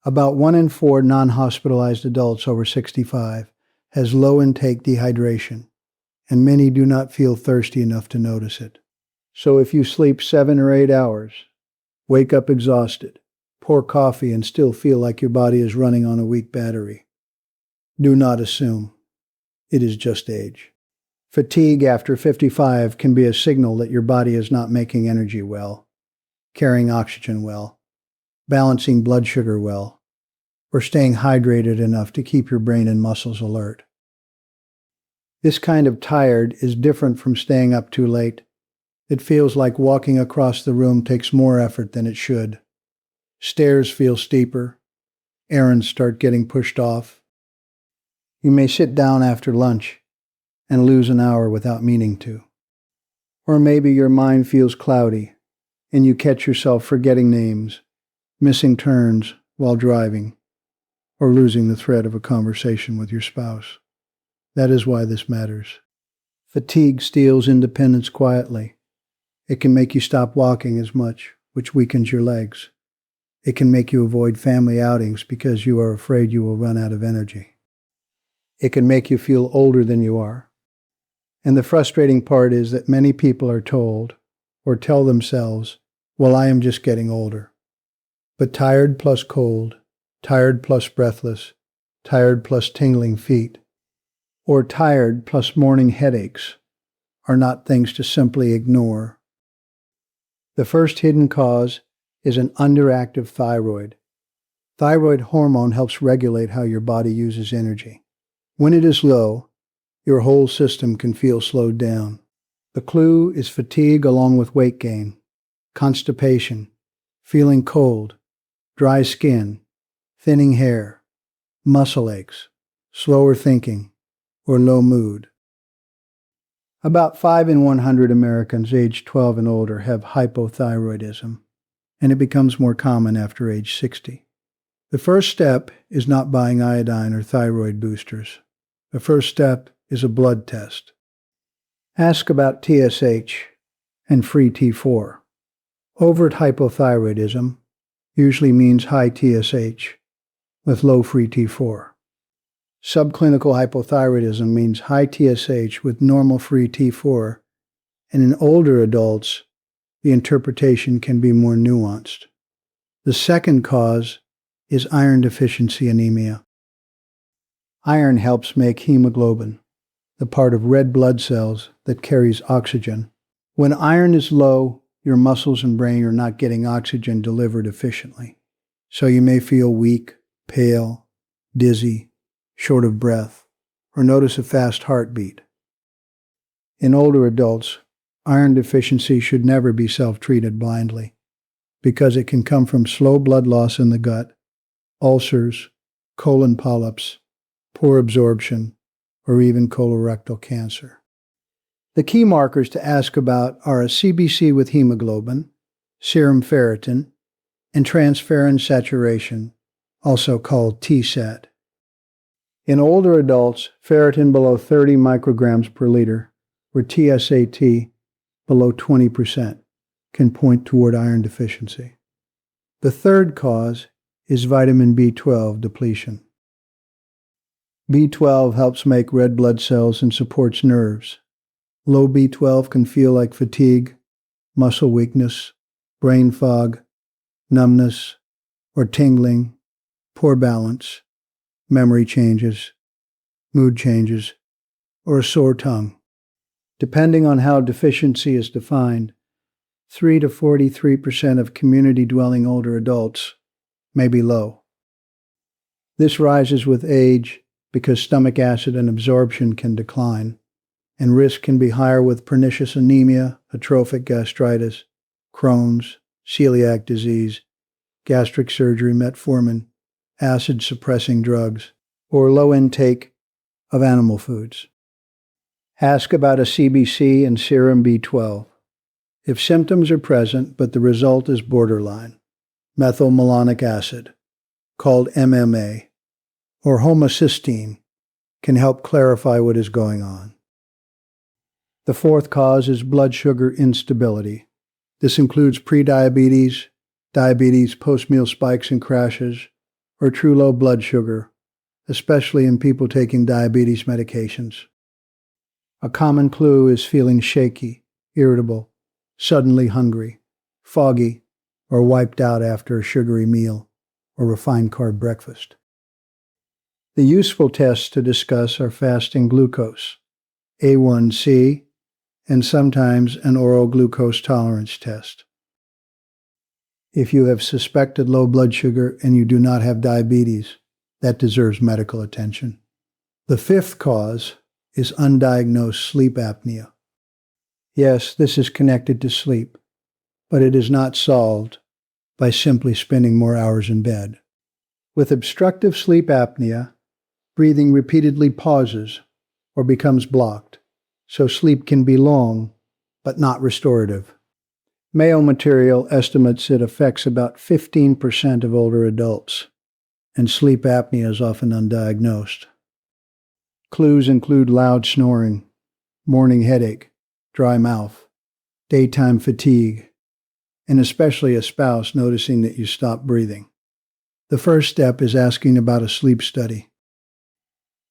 About 1 in 4 non-hospitalized adults over 65 has low intake dehydration, and many do not feel thirsty enough to notice it. So if you sleep 7 or 8 hours, wake up exhausted, pour coffee and still feel like your body is running on a weak battery, do not assume. It is just age. Fatigue after 55 can be a signal that your body is not making energy well, carrying oxygen well, balancing blood sugar well, or staying hydrated enough to keep your brain and muscles alert. This kind of tired is different from staying up too late. It feels like walking across the room takes more effort than it should. Stairs feel steeper. Errands start getting pushed off. You may sit down after lunch and lose an hour without meaning to. Or maybe your mind feels cloudy and you catch yourself forgetting names, missing turns while driving, or losing the thread of a conversation with your spouse. That is why this matters. Fatigue steals independence quietly. It can make you stop walking as much, which weakens your legs. It can make you avoid family outings because you are afraid you will run out of energy. It can make you feel older than you are. And the frustrating part is that many people are told, or tell themselves, well, I am just getting older. But tired plus cold, tired plus breathless, tired plus tingling feet, or tired plus morning headaches are not things to simply ignore. The first hidden cause is an underactive thyroid. Thyroid hormone helps regulate how your body uses energy. When it is low, your whole system can feel slowed down. The clue is fatigue along with weight gain, constipation, feeling cold, dry skin, thinning hair, muscle aches, slower thinking, or low mood. About 5 in 100 Americans aged 12 and older have hypothyroidism, and it becomes more common after age 60. The first step is not buying iodine or thyroid boosters. The first step is a blood test. Ask about TSH and free T4. Overt hypothyroidism usually means high TSH with low free T4. Subclinical hypothyroidism means high TSH with normal free T4, and in older adults, the interpretation can be more nuanced. The second cause is iron deficiency anemia. Iron helps make hemoglobin, the part of red blood cells that carries oxygen. When iron is low, your muscles and brain are not getting oxygen delivered efficiently, so you may feel weak, pale, dizzy, short of breath, or notice a fast heartbeat. In older adults, iron deficiency should never be self-treated blindly, because it can come from slow blood loss in the gut, ulcers, colon polyps, poor absorption, or even colorectal cancer. The key markers to ask about are a CBC with hemoglobin, serum ferritin, and transferrin saturation, also called TSAT. In older adults, ferritin below 30 micrograms per liter, or TSAT below 20%, can point toward iron deficiency. The third cause is vitamin B12 depletion. B12 helps make red blood cells and supports nerves. Low B12 can feel like fatigue, muscle weakness, brain fog, numbness, or tingling, poor balance, memory changes, mood changes, or a sore tongue. Depending on how deficiency is defined, 3 to 43% of community-dwelling older adults may be low. This rises with age because stomach acid and absorption can decline, and risk can be higher with pernicious anemia, atrophic gastritis, Crohn's, celiac disease, gastric surgery, metformin, acid-suppressing drugs, or low intake of animal foods. Ask about a CBC and serum B12. If symptoms are present but the result is borderline, methylmalonic acid, called MMA, or homocysteine, can help clarify what is going on. The fourth cause is blood sugar instability. This includes prediabetes, diabetes, post-meal spikes and crashes, or true low blood sugar, especially in people taking diabetes medications. A common clue is feeling shaky, irritable, suddenly hungry, foggy, or wiped out after a sugary meal or refined carb breakfast. The useful tests to discuss are fasting glucose, A1C, and sometimes an oral glucose tolerance test. If you have suspected low blood sugar and you do not have diabetes, that deserves medical attention. The fifth cause is undiagnosed sleep apnea. Yes, this is connected to sleep, but it is not solved by simply spending more hours in bed. With obstructive sleep apnea, breathing repeatedly pauses or becomes blocked, so sleep can be long but not restorative. Mayo material estimates it affects about 15% of older adults, and sleep apnea is often undiagnosed. Clues include loud snoring, morning headache, dry mouth, daytime fatigue, and especially a spouse noticing that you stop breathing. The first step is asking about a sleep study.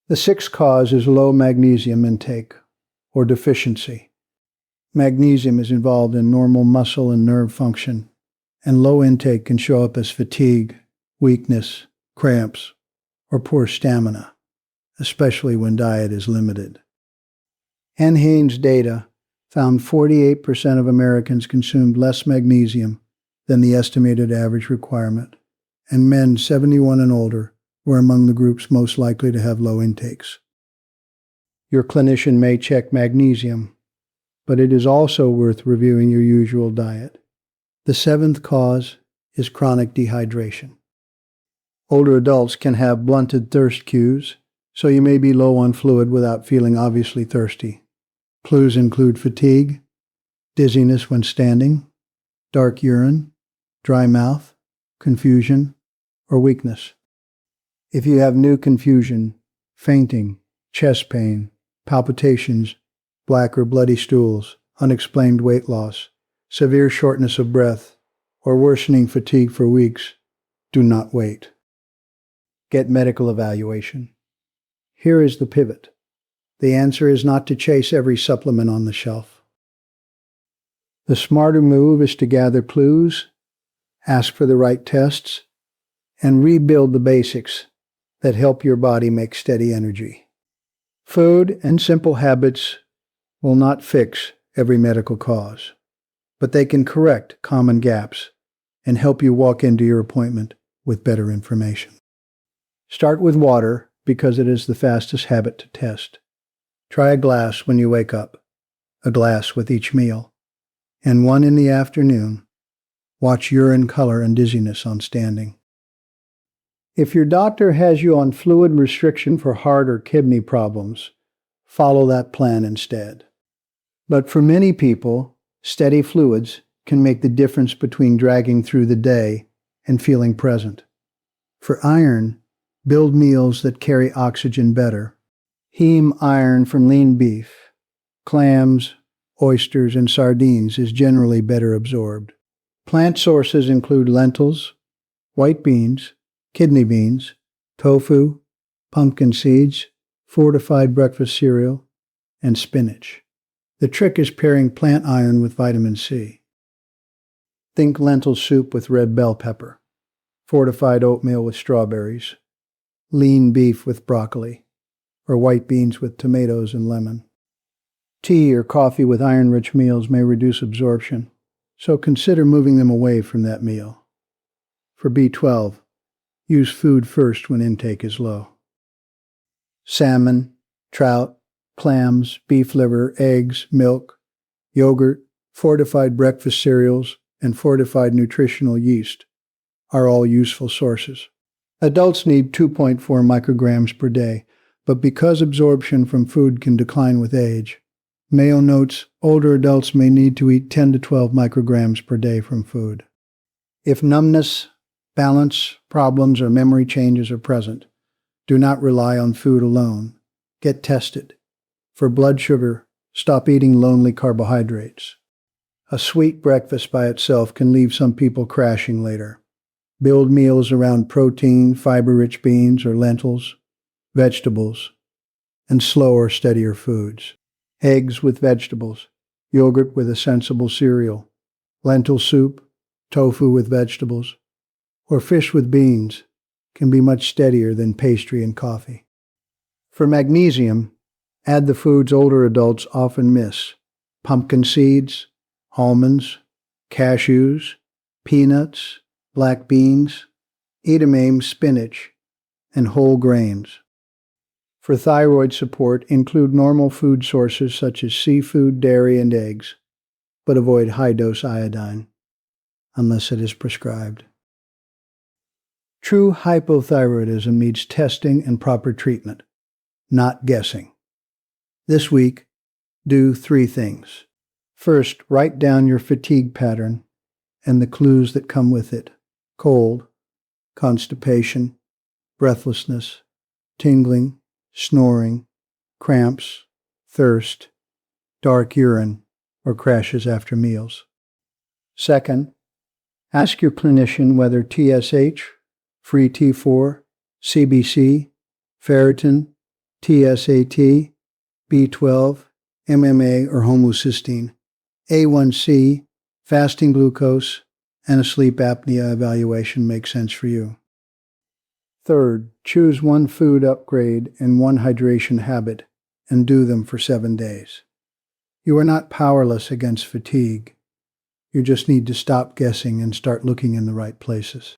The sixth cause is low magnesium intake, or deficiency. Magnesium is involved in normal muscle and nerve function, and low intake can show up as fatigue, weakness, cramps, or poor stamina, especially when diet is limited. NHANES data found 48% of Americans consumed less magnesium than the estimated average requirement, and men 71 and older were among the groups most likely to have low intakes. Your clinician may check magnesium, but it is also worth reviewing your usual diet. The seventh cause is chronic dehydration. Older adults can have blunted thirst cues, so you may be low on fluid without feeling obviously thirsty. Clues include fatigue, dizziness when standing, dark urine, dry mouth, confusion, or weakness. If you have new confusion, fainting, chest pain, palpitations, black or bloody stools, unexplained weight loss, severe shortness of breath, or worsening fatigue for weeks, do not wait. Get medical evaluation. Here is the pivot. The answer is not to chase every supplement on the shelf. The smarter move is to gather clues, ask for the right tests, and rebuild the basics that help your body make steady energy. Food and simple habits will not fix every medical cause, but they can correct common gaps and help you walk into your appointment with better information. Start with water because it is the fastest habit to test. Try a glass when you wake up, a glass with each meal, and one in the afternoon. Watch urine color and dizziness on standing. If your doctor has you on fluid restriction for heart or kidney problems, follow that plan instead. But for many people, steady fluids can make the difference between dragging through the day and feeling present. For iron, build meals that carry oxygen better. Heme iron from lean beef, clams, oysters, and sardines is generally better absorbed. Plant sources include lentils, white beans, kidney beans, tofu, pumpkin seeds, fortified breakfast cereal, and spinach. The trick is pairing plant iron with vitamin C. Think lentil soup with red bell pepper, fortified oatmeal with strawberries, lean beef with broccoli, or white beans with tomatoes and lemon. Tea or coffee with iron-rich meals may reduce absorption, so consider moving them away from that meal. For B12, use food first when intake is low. Salmon, trout, clams, beef liver, eggs, milk, yogurt, fortified breakfast cereals, and fortified nutritional yeast are all useful sources. Adults need 2.4 micrograms per day, but because absorption from food can decline with age, Mayo notes older adults may need to eat 10 to 12 micrograms per day from food. If numbness, balance problems, or memory changes are present, do not rely on food alone. Get tested. For blood sugar, stop eating lonely carbohydrates. A sweet breakfast by itself can leave some people crashing later. Build meals around protein, fiber-rich beans or lentils, vegetables, and slower, steadier foods. Eggs with vegetables, yogurt with a sensible cereal, lentil soup, tofu with vegetables, or fish with beans can be much steadier than pastry and coffee. For magnesium, add the foods older adults often miss: pumpkin seeds, almonds, cashews, peanuts, black beans, edamame, spinach, and whole grains. For thyroid support, include normal food sources such as seafood, dairy, and eggs, but avoid high-dose iodine, unless it is prescribed. True hypothyroidism needs testing and proper treatment, not guessing. This week, do 3 things. First, write down your fatigue pattern and the clues that come with it: cold, constipation, breathlessness, tingling, snoring, cramps, thirst, dark urine, or crashes after meals. Second, ask your clinician whether TSH, free T4, CBC, ferritin, TSAT, B12, MMA or homocysteine, A1C, fasting glucose, and a sleep apnea evaluation make sense for you. Third, choose one food upgrade and one hydration habit and do them for 7 days. You are not powerless against fatigue. You just need to stop guessing and start looking in the right places.